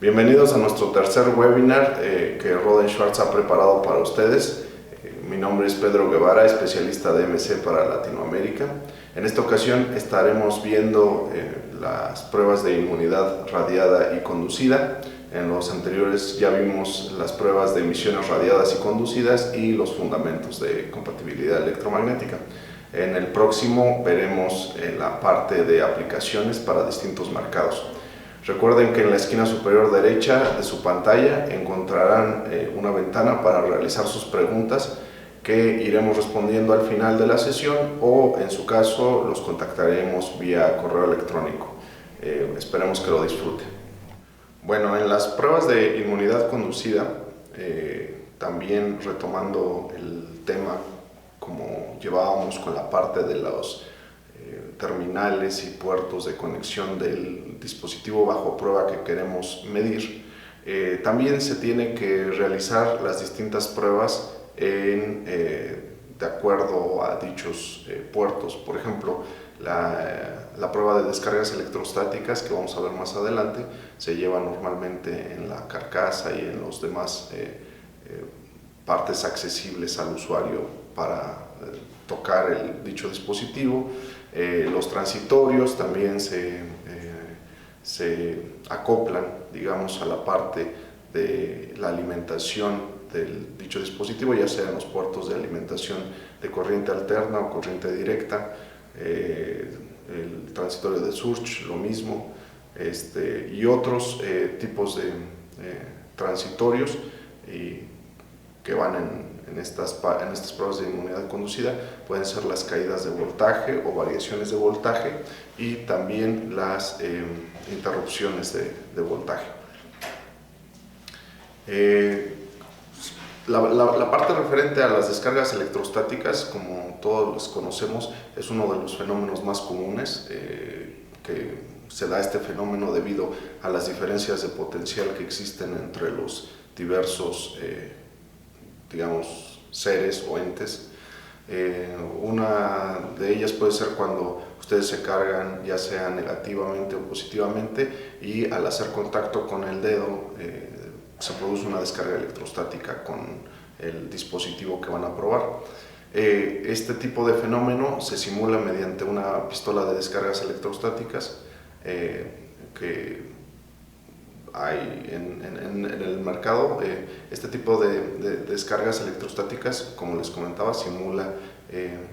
Bienvenidos a nuestro tercer webinar que Rohde & Schwarz ha preparado para ustedes. Mi nombre es Pedro Guevara, especialista de MC para Latinoamérica. En esta ocasión estaremos viendo las pruebas de inmunidad radiada y conducida. En los anteriores ya vimos las pruebas de emisiones radiadas y conducidas y los fundamentos de compatibilidad electromagnética. En el próximo veremos la parte de aplicaciones para distintos mercados. Recuerden que en la esquina superior derecha de su pantalla encontrarán una ventana para realizar sus preguntas que iremos respondiendo al final de la sesión, o en su caso los contactaremos vía correo electrónico. Esperemos que lo disfruten. Bueno, en las pruebas de inmunidad conducida, también retomando el tema como llevábamos con la parte de los terminales y puertos de conexión del dispositivo bajo prueba que queremos medir, también se tiene que realizar las distintas pruebas de acuerdo a dichos puertos. Por ejemplo, la prueba de descargas electrostáticas, que vamos a ver más adelante, se lleva normalmente en la carcasa y en los demás partes accesibles al usuario para tocar dicho dispositivo. Los transitorios también se acoplan, digamos, a la parte de la alimentación del dicho dispositivo, ya sea en los puertos de alimentación de corriente alterna o corriente directa. El transitorio de Surge, lo mismo, y otros tipos de transitorios que van en estas pruebas de inmunidad conducida. Pueden ser las caídas de voltaje o variaciones de voltaje, y también las interrupciones de voltaje. La parte referente a las descargas electrostáticas, como todos los conocemos, es uno de los fenómenos más comunes, que se da este fenómeno debido a las diferencias de potencial que existen entre los diversos digamos, seres o entes. Una de ellas puede ser cuando ustedes se cargan, ya sea negativamente o positivamente, y al hacer contacto con el dedo se produce una descarga electrostática con el dispositivo que van a probar. Este tipo de fenómeno se simula mediante una pistola de descargas electrostáticas que hay en el mercado. Este tipo de descargas electrostáticas, como les comentaba, simula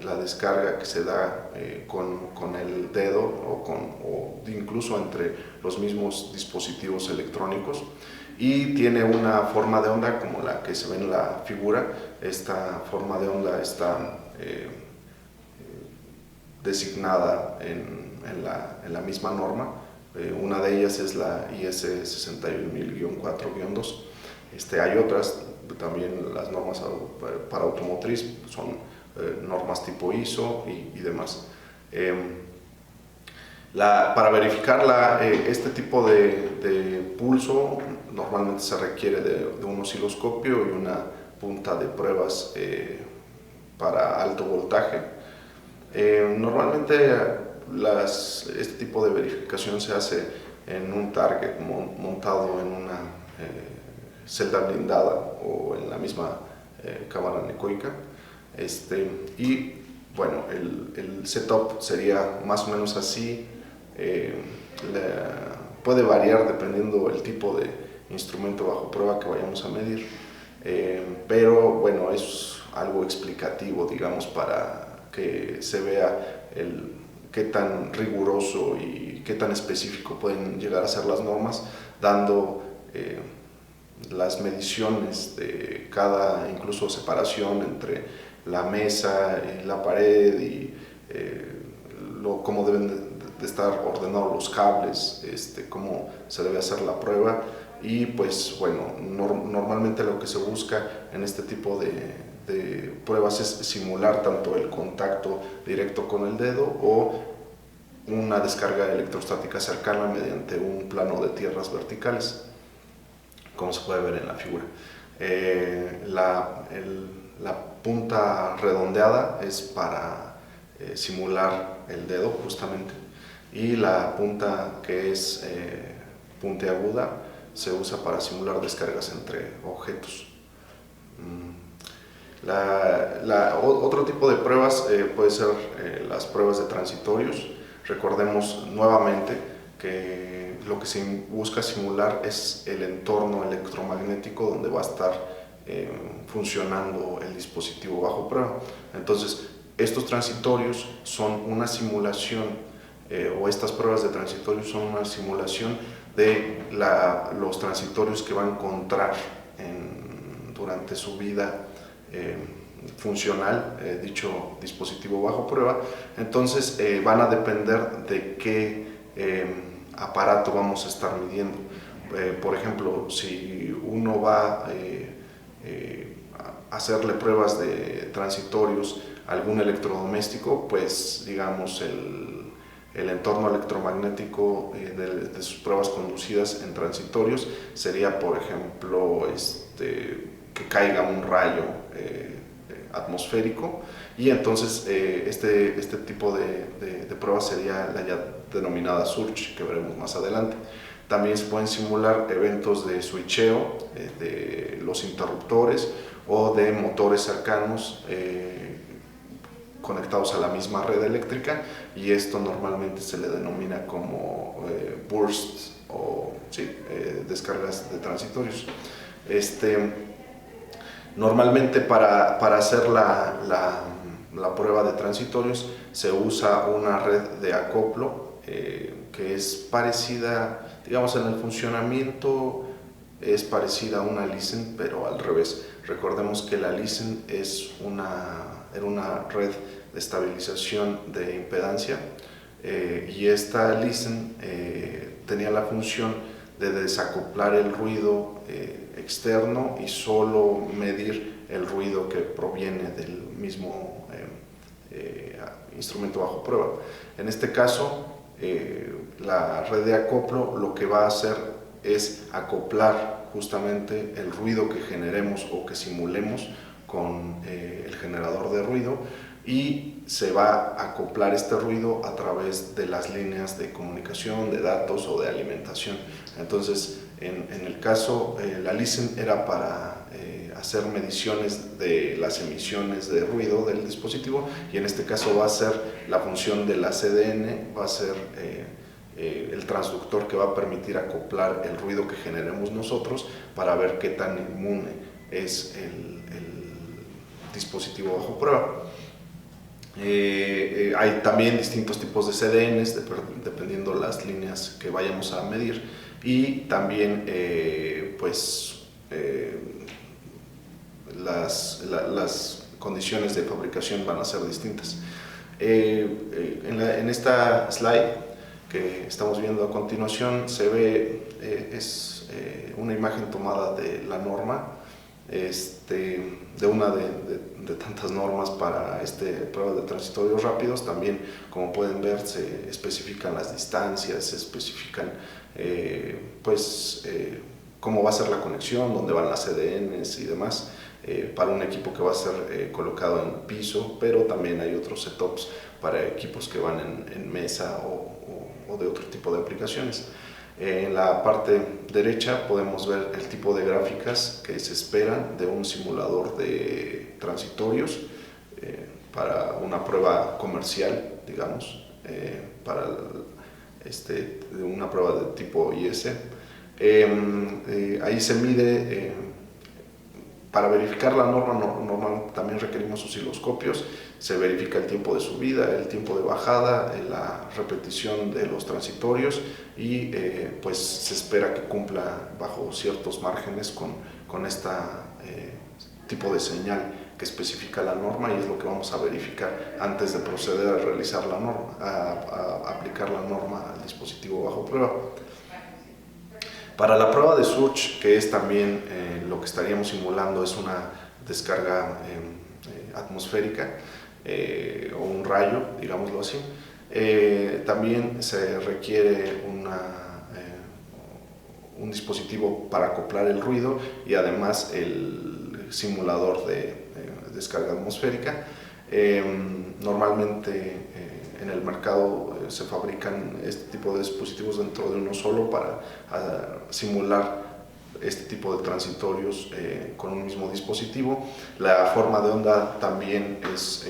la descarga que se da con el dedo o incluso entre los mismos dispositivos electrónicos, y tiene una forma de onda como la que se ve en la figura. Esta forma de onda está designada en la misma norma. Una de ellas es la IS 61000-4-2. Hay otras, también las normas para automotriz son normas tipo ISO y demás. Para verificar este tipo de pulso, normalmente se requiere de un osciloscopio y una punta de pruebas para alto voltaje. Normalmente este tipo de verificación se hace en un target montado en una celda blindada o en la misma cámara anecoica. Y bueno, el setup sería más o menos así. Puede variar dependiendo del tipo de instrumento bajo prueba que vayamos a medir, pero bueno, es algo explicativo, digamos, para que se vea qué tan riguroso y qué tan específico pueden llegar a ser las normas, dando las mediciones de cada, incluso separación entre la mesa y la pared, y cómo deben de estar ordenados los cables, cómo se debe hacer la prueba. Y pues bueno, normalmente lo que se busca en este tipo de pruebas es simular tanto el contacto directo con el dedo o una descarga electrostática cercana mediante un plano de tierras verticales, como se puede ver en la figura. La punta redondeada es para simular el dedo justamente, y la punta que es puntiaguda se usa para simular descargas entre objetos. Otro tipo de pruebas puede ser las pruebas de transitorios. Recordemos nuevamente que lo que se busca simular es el entorno electromagnético donde va a estar funcionando el dispositivo bajo prueba. Entonces, estos transitorios son una simulación, o estas pruebas de transitorios son una simulación de los transitorios que va a encontrar durante su vida funcional, dicho dispositivo bajo prueba. Entonces van a depender de qué aparato vamos a estar midiendo. Por ejemplo, si uno va a hacerle pruebas de transitorios a algún electrodoméstico, pues digamos el entorno electromagnético de sus pruebas conducidas en transitorios sería, por ejemplo, que caiga un rayo atmosférico, y entonces este tipo de prueba sería la ya denominada surge, que veremos más adelante. También se pueden simular eventos de switcheo de los interruptores o de motores cercanos conectados a la misma red eléctrica, y esto normalmente se le denomina como bursts o descargas de transitorios. Normalmente para hacer la prueba de transitorios se usa una red de acoplo que es parecida, digamos, en el funcionamiento es parecida a una Listen, pero al revés. Recordemos que la Listen era una red de estabilización de impedancia, y esta Listen tenía la función de desacoplar el ruido externo y solo medir el ruido que proviene del mismo instrumento bajo prueba. En este caso, la red de acoplo lo que va a hacer es acoplar justamente el ruido que generemos o que simulemos con el generador de ruido, y se va a acoplar este ruido a través de las líneas de comunicación, de datos o de alimentación. Entonces, en el caso, la Listen era para hacer mediciones de las emisiones de ruido del dispositivo, y en este caso va a ser la función de la CDN, va a ser el transductor que va a permitir acoplar el ruido que generemos nosotros para ver qué tan inmune es el dispositivo bajo prueba. Hay también distintos tipos de CDNs dependiendo las líneas que vayamos a medir, y también las condiciones de fabricación van a ser distintas. En esta slide que estamos viendo a continuación se ve una imagen tomada de la norma, de una de tantas normas para pruebas de transitorios rápidos. También, como pueden ver, se especifican las distancias, se especifican cómo va a ser la conexión, dónde van las CDNs y demás, para un equipo que va a ser colocado en piso, pero también hay otros setups para equipos que van en mesa o de otro tipo de aplicaciones. En la parte derecha podemos ver el tipo de gráficas que se esperan de un simulador de transitorios para una prueba comercial, digamos, para una prueba de tipo IS. Ahí se mide, para verificar la norma, normalmente también requerimos osciloscopios. Se verifica el tiempo de subida, el tiempo de bajada, la repetición de los transitorios, y pues se espera que cumpla bajo ciertos márgenes con este tipo de señal que especifica la norma, y es lo que vamos a verificar antes de proceder a realizar la norma, a aplicar la norma al dispositivo bajo prueba. Para la prueba de surge, que es también lo que estaríamos simulando, es una descarga atmosférica o un rayo, digámoslo así. También se requiere un dispositivo para acoplar el ruido, y además el simulador de descarga atmosférica. Normalmente en el mercado se fabrican este tipo de dispositivos dentro de uno solo para simular este tipo de transitorios con un mismo dispositivo. La forma de onda también es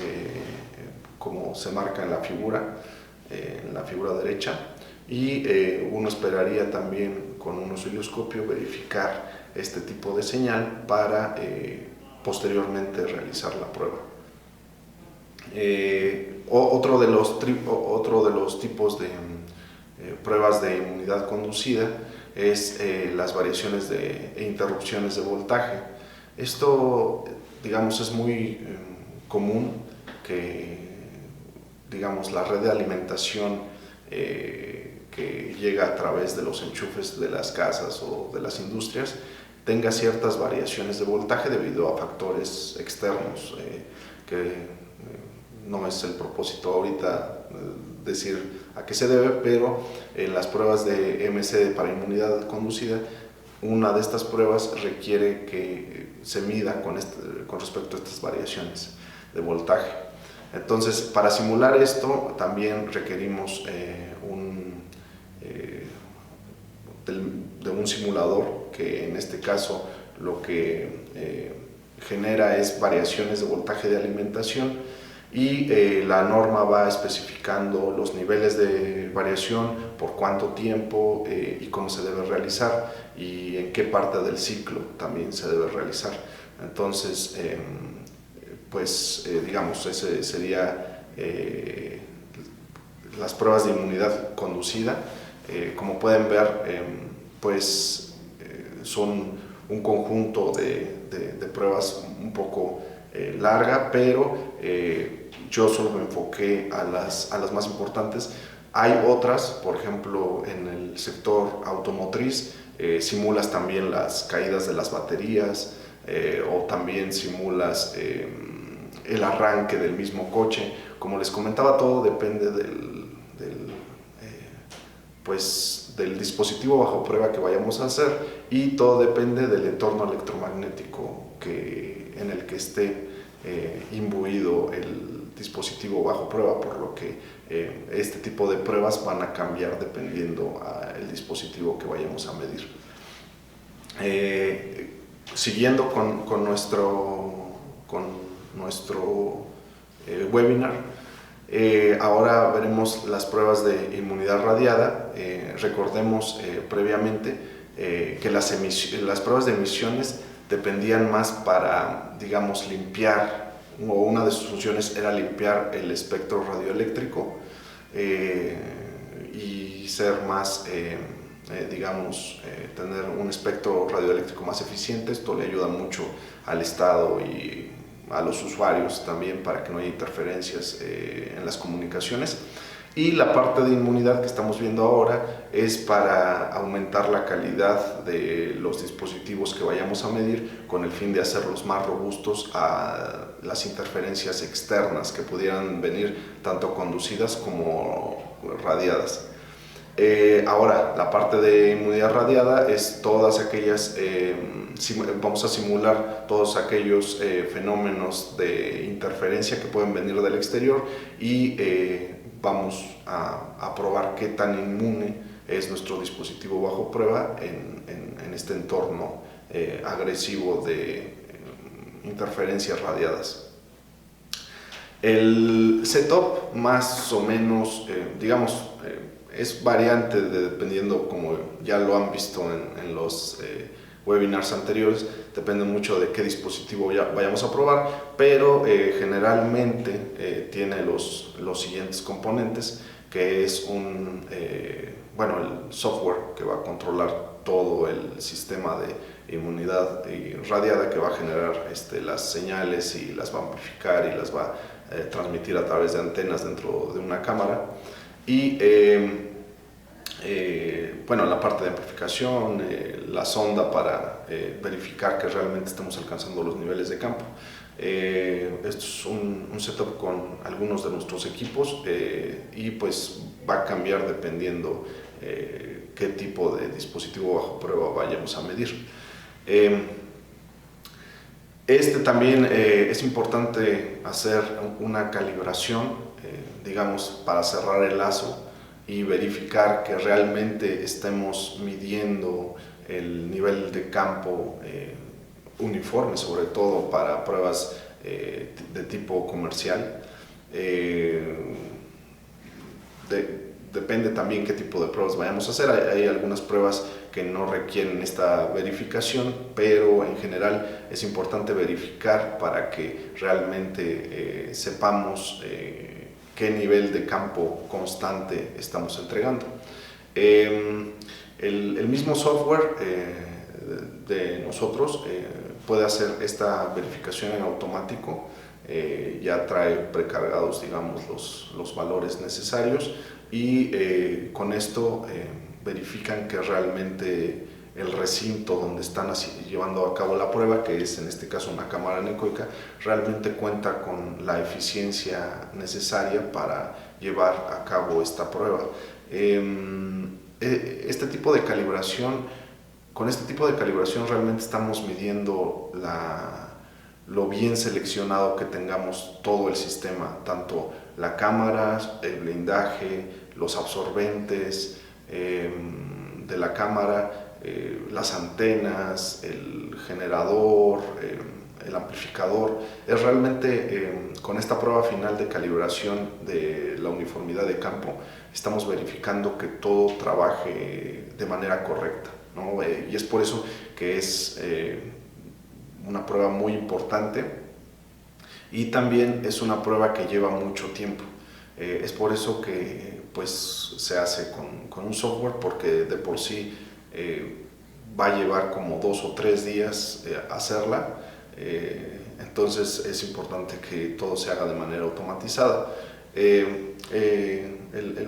como se marca en la figura derecha, y uno esperaría también con un osciloscopio verificar este tipo de señal para posteriormente realizar la prueba. Otro de los tipos de pruebas de inmunidad conducida es las variaciones e interrupciones de voltaje. Esto, digamos, es muy común que, digamos, la red de alimentación que llega a través de los enchufes de las casas o de las industrias tenga ciertas variaciones de voltaje debido a factores externos que no es el propósito ahorita decir a qué se debe, pero en las pruebas de MC para inmunidad conducida, una de estas pruebas requiere que se mida con respecto a estas variaciones de voltaje. Entonces, para simular esto también requerimos de un simulador que en este caso lo que genera es variaciones de voltaje de alimentación, y la norma va especificando los niveles de variación, por cuánto tiempo y cómo se debe realizar y en qué parte del ciclo también se debe realizar. Entonces, digamos, ese sería las pruebas de inmunidad conducida. Como pueden ver, son un conjunto de pruebas un poco larga, pero yo solo me enfoqué a las más importantes. Hay otras, por ejemplo, en el sector automotriz, simulas también las caídas de las baterías, o también simulas el arranque del mismo coche. Como les comentaba, todo depende del dispositivo bajo prueba que vayamos a hacer, y todo depende del entorno electromagnético en el que esté imbuido el dispositivo bajo prueba, por lo que este tipo de pruebas van a cambiar dependiendo del dispositivo que vayamos a medir. Siguiendo con nuestro webinar, ahora veremos las pruebas de inmunidad radiada. Recordemos previamente que las pruebas de emisiones dependían más para, digamos, limpiar, o una de sus funciones era limpiar el espectro radioeléctrico y ser más, tener un espectro radioeléctrico más eficiente. Esto le ayuda mucho al Estado y a los usuarios también para que no haya interferencias en las comunicaciones. Y la parte de inmunidad que estamos viendo ahora es para aumentar la calidad de los dispositivos que vayamos a medir, con el fin de hacerlos más robustos a las interferencias externas que pudieran venir, tanto conducidas como radiadas. Ahora, la parte de inmunidad radiada es todas aquellas, vamos a simular todos aquellos fenómenos de interferencia que pueden venir del exterior, y vamos a probar qué tan inmune es nuestro dispositivo bajo prueba en este entorno agresivo de interferencias radiadas. El setup más o menos, es variante dependiendo, como ya lo han visto en los webinars anteriores, depende mucho de qué dispositivo vayamos a probar, pero generalmente tiene los siguientes componentes, que es el software que va a controlar todo el sistema de inmunidad radiada, que va a generar las señales y las va a amplificar y las va a transmitir a través de antenas dentro de una cámara. Y la parte de amplificación, la sonda para verificar que realmente estamos alcanzando los niveles de campo. Esto es un setup con algunos de nuestros equipos, y pues va a cambiar dependiendo qué tipo de dispositivo bajo prueba vayamos a medir. También es importante hacer una calibración, para cerrar el lazo y verificar que realmente estemos midiendo el nivel de campo uniforme, sobre todo para pruebas de tipo comercial. Depende también qué tipo de pruebas vayamos a hacer. Hay algunas pruebas que no requieren esta verificación, pero en general es importante verificar para que realmente sepamos qué nivel de campo constante estamos entregando. El mismo software de nosotros puede hacer esta verificación en automático. Ya trae precargados, digamos, los valores necesarios, y con esto verifican que realmente el recinto donde están llevando a cabo la prueba, que es en este caso una cámara anecoica, realmente cuenta con la eficiencia necesaria para llevar a cabo esta prueba. Este tipo de calibración, con este tipo de calibración realmente estamos midiendo lo bien seleccionado que tengamos todo el sistema, tanto la cámara, el blindaje, los absorbentes de la cámara, las antenas, el generador, el amplificador. Es realmente con esta prueba final de calibración de la uniformidad de campo, estamos verificando que todo trabaje de manera correcta, ¿no? Y es por eso que es una prueba muy importante, y también es una prueba que lleva mucho tiempo. Es por eso que pues se hace con un software, porque de por sí va a llevar como 2 o 3 días hacerla. Entonces es importante que todo se haga de manera automatizada. El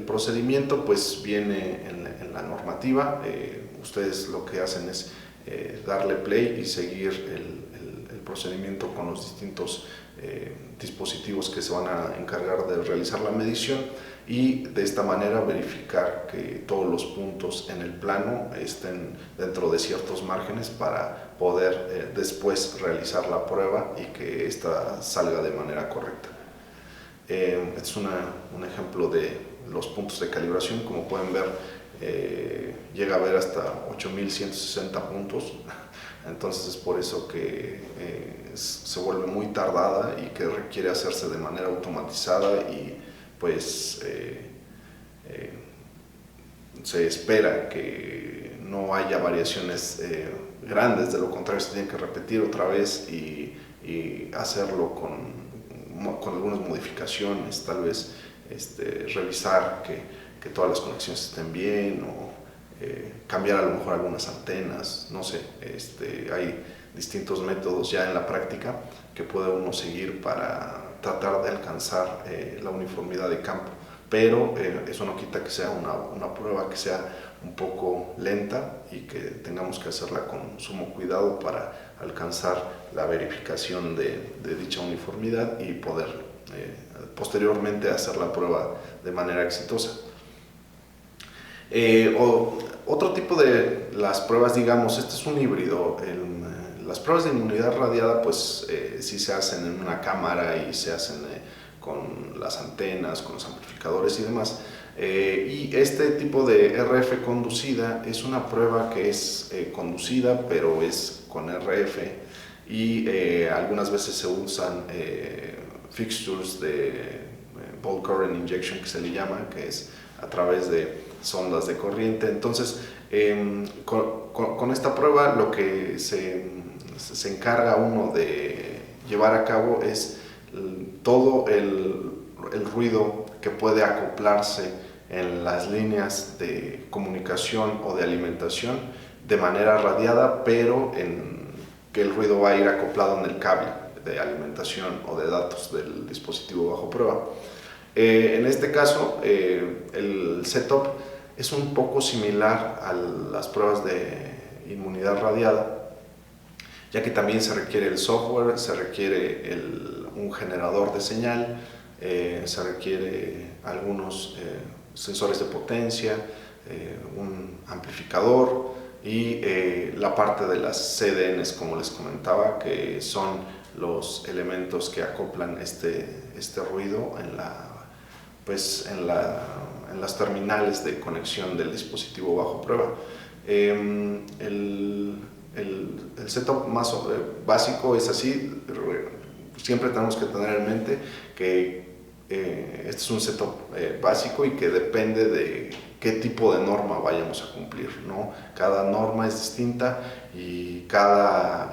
procedimiento pues viene en la normativa. Ustedes lo que hacen es darle play y seguir el procedimiento con los distintos dispositivos que se van a encargar de realizar la medición, y de esta manera verificar que todos los puntos en el plano estén dentro de ciertos márgenes para poder después realizar la prueba y que ésta salga de manera correcta. Este es un ejemplo de los puntos de calibración. Como pueden ver, llega a haber hasta 8160 puntos. Entonces es por eso que se vuelve muy tardada y que requiere hacerse de manera automatizada, y pues se espera que no haya variaciones grandes. De lo contrario, se tiene que repetir otra vez y hacerlo con algunas modificaciones, tal vez revisar que todas las conexiones estén bien, o cambiar a lo mejor algunas antenas, no sé. Hay distintos métodos ya en la práctica que puede uno seguir para tratar de alcanzar la uniformidad de campo, pero eso no quita que sea una prueba que sea un poco lenta y que tengamos que hacerla con sumo cuidado para alcanzar la verificación de dicha uniformidad y poder posteriormente hacer la prueba de manera exitosa. Otro tipo de las pruebas, digamos, este es un híbrido. Las pruebas de inmunidad radiada pues sí se hacen en una cámara y se hacen con las antenas, con los amplificadores y demás. Y este tipo de RF conducida es una prueba que es conducida, pero es con RF, y algunas veces se usan fixtures de ball current injection, que se le llama, que es a través de sondas de corriente. Entonces con esta prueba lo que se encarga uno de llevar a cabo es todo el ruido que puede acoplarse en las líneas de comunicación o de alimentación de manera radiada, pero que el ruido va a ir acoplado en el cable de alimentación o de datos del dispositivo bajo prueba. En este caso, el setup es un poco similar a las pruebas de inmunidad radiada, ya que también se requiere el software, se requiere un generador de señal, se requiere algunos sensores de potencia, un amplificador y la parte de las CDNs, como les comentaba, que son los elementos que acoplan este ruido en la en las terminales de conexión del dispositivo bajo prueba. El setup más básico es así. Siempre tenemos que tener en mente que este es un setup básico y que depende de qué tipo de norma vayamos a cumplir, ¿no? Cada norma es distinta y cada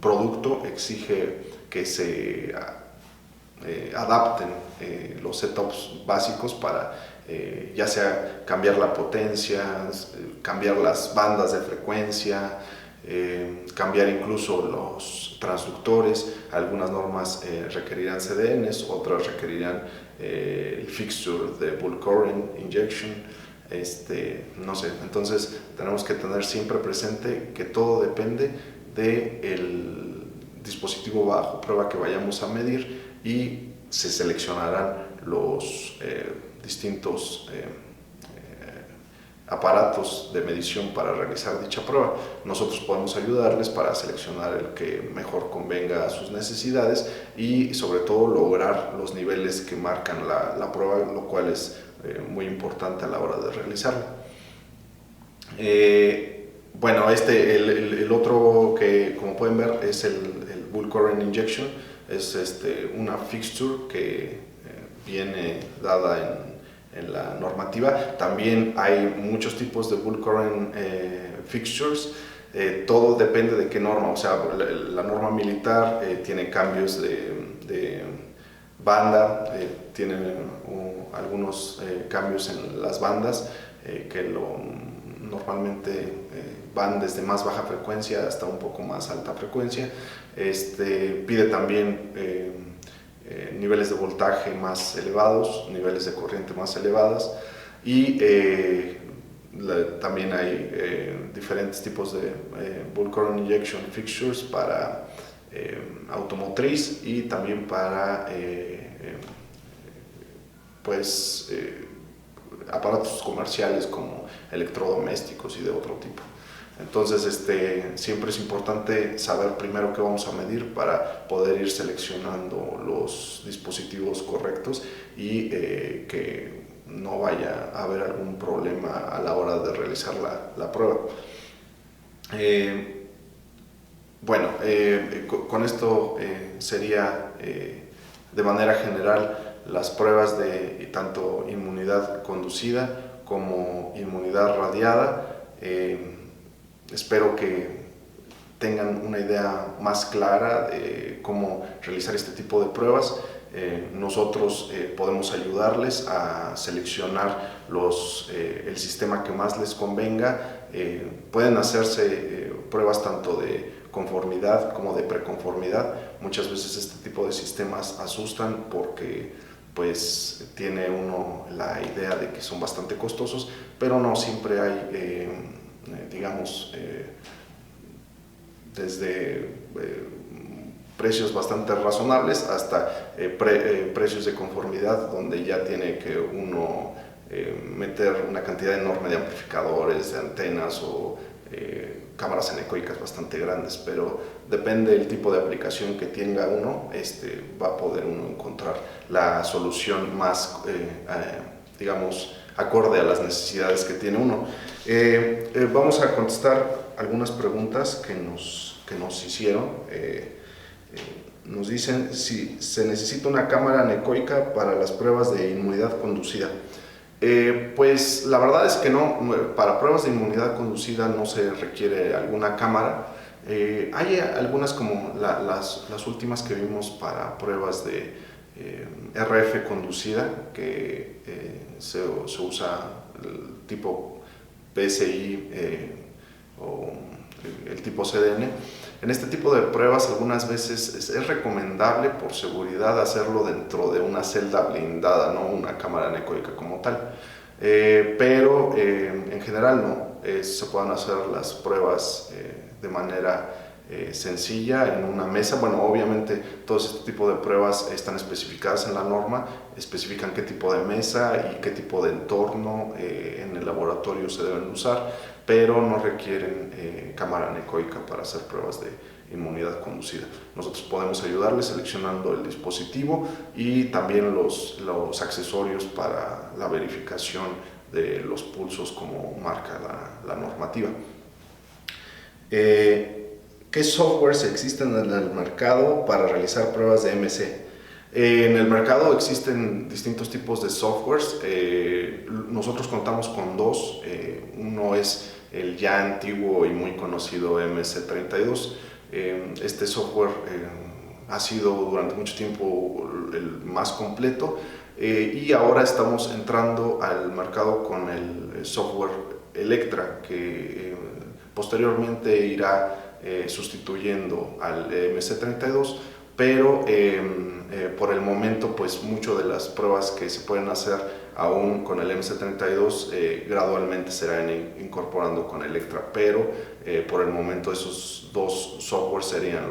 producto exige que se adapten los setups básicos para ya sea cambiar la potencia, cambiar las bandas de frecuencia, cambiar incluso los transductores. Algunas normas requerirán CDNs, otras requerirán el fixture de Bull Current Injection, no sé. Entonces tenemos que tener siempre presente que todo depende del dispositivo bajo prueba que vayamos a medir y se seleccionarán los distintos aparatos de medición para realizar dicha prueba. Nosotros podemos ayudarles para seleccionar el que mejor convenga a sus necesidades y sobre todo lograr los niveles que marcan la prueba, lo cual es muy importante a la hora de realizarla. Bueno, el otro que, como pueden ver, es el Bull Current Injection. Es una fixture que viene dada en la normativa. También hay muchos tipos de Bull Current fixtures. Todo depende de qué norma. O sea, la norma militar tiene cambios de banda, tiene algunos cambios en las bandas que normalmente van desde más baja frecuencia hasta un poco más alta frecuencia. Pide también niveles de voltaje más elevados, niveles de corriente más elevadas y también hay diferentes tipos de Bull Current Injection fixtures para automotriz y también para aparatos comerciales como electrodomésticos y de otro tipo. Entonces siempre es importante saber primero qué vamos a medir para poder ir seleccionando los dispositivos correctos y que no vaya a haber algún problema a la hora de realizar la prueba. Bueno, con esto sería de manera general las pruebas de tanto inmunidad conducida como inmunidad radiada. Espero que tengan una idea más clara de cómo realizar este tipo de pruebas. Nosotros podemos ayudarles a seleccionar el sistema que más les convenga. Pueden hacerse pruebas tanto de conformidad como de preconformidad. Muchas veces este tipo de sistemas asustan porque pues tiene uno la idea de que son bastante costosos, pero no siempre hay digamos desde precios bastante razonables hasta precios de conformidad donde ya tiene que uno meter una cantidad enorme de amplificadores, de antenas o cámaras anecoicas bastante grandes, pero depende del tipo de aplicación que tenga uno, va a poder uno encontrar la solución más digamos acorde a las necesidades que tiene uno. Vamos a contestar algunas preguntas que nos hicieron. Nos dicen si se necesita una cámara anecoica para las pruebas de inmunidad conducida. Pues la verdad es que no, para pruebas de inmunidad conducida no se requiere alguna cámara. Hay algunas como las últimas que vimos para pruebas de RF conducida, que se usa el tipo PSI o el tipo CDN. En este tipo de pruebas algunas veces es recomendable por seguridad hacerlo dentro de una celda blindada, no una cámara anecoica como tal. Pero en general no, se pueden hacer las pruebas de manera sencilla en una mesa. Bueno, obviamente todo este tipo de pruebas están especificadas en la norma, especifican qué tipo de mesa y qué tipo de entorno en el laboratorio se deben usar, pero no requieren cámara anecoica para hacer pruebas de inmunidad conducida. Nosotros podemos ayudarles seleccionando el dispositivo y también los accesorios para la verificación de los pulsos como marca la normativa. ¿Qué softwares existen en el mercado para realizar pruebas de MC? En el mercado existen distintos tipos de softwares. Nosotros contamos con dos. Uno es el ya antiguo y muy conocido MC32. Este software ha sido durante mucho tiempo el más completo y ahora estamos entrando al mercado con el software Electra, que posteriormente irá sustituyendo al MC32, pero por el momento pues mucho de las pruebas que se pueden hacer aún con el MC32 gradualmente se irán incorporando con Electra, pero por el momento esos dos softwares serían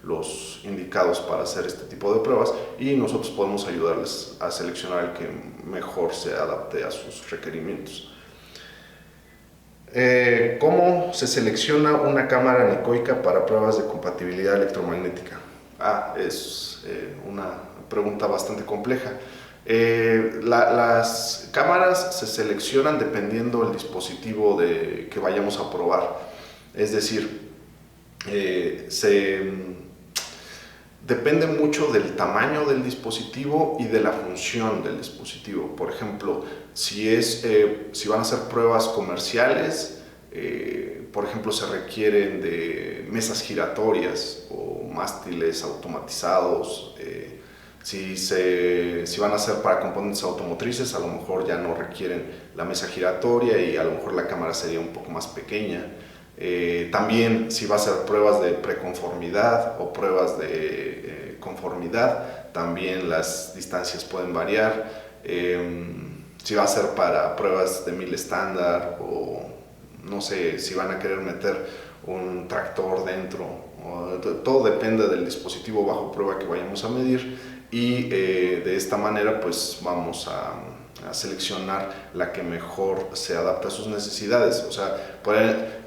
los indicados para hacer este tipo de pruebas y nosotros podemos ayudarles a seleccionar el que mejor se adapte a sus requerimientos. ¿Cómo se selecciona una cámara anecoica para pruebas de compatibilidad electromagnética? Es una pregunta bastante compleja. Las cámaras se seleccionan dependiendo del dispositivo que vayamos a probar. Es decir, depende mucho del tamaño del dispositivo y de la función del dispositivo. Por ejemplo, si van a ser pruebas comerciales, por ejemplo, se requieren de mesas giratorias o mástiles automatizados. Si van a ser para componentes automotrices, a lo mejor ya no requieren la mesa giratoria y a lo mejor la cámara sería un poco más pequeña. También si va a ser pruebas de preconformidad o pruebas de conformidad, también las distancias pueden variar. Si va a ser para pruebas de mil estándar o no sé, si van a querer meter un tractor dentro, todo depende del dispositivo bajo prueba que vayamos a medir y de esta manera pues vamos a seleccionar la que mejor se adapta a sus necesidades. O sea,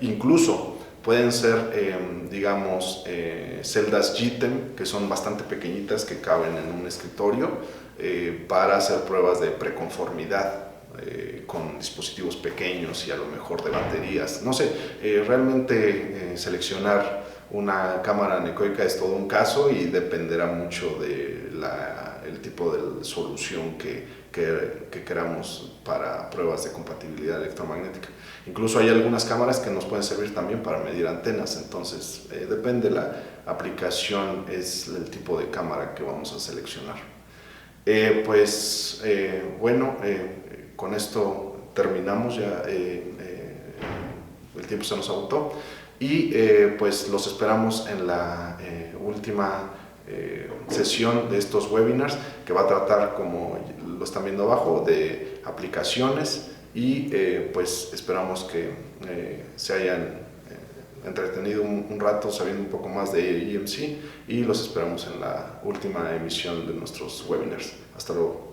incluso pueden ser, digamos, celdas JITEM, que son bastante pequeñitas, que caben en un escritorio, para hacer pruebas de preconformidad con dispositivos pequeños y a lo mejor de baterías. No sé, realmente seleccionar una cámara anecoica es todo un caso y dependerá mucho del tipo de solución que queramos para pruebas de compatibilidad electromagnética. Incluso hay algunas cámaras que nos pueden servir también para medir antenas, entonces depende de la aplicación, es el tipo de cámara que vamos a seleccionar. Bueno, con esto terminamos ya, el tiempo se nos agotó y pues los esperamos en la última sesión de estos webinars, que va a tratar, como lo están viendo abajo, de aplicaciones y pues esperamos que se hayan entretenido un rato sabiendo un poco más de EMC y los esperamos en la última emisión de nuestros webinars. Hasta luego.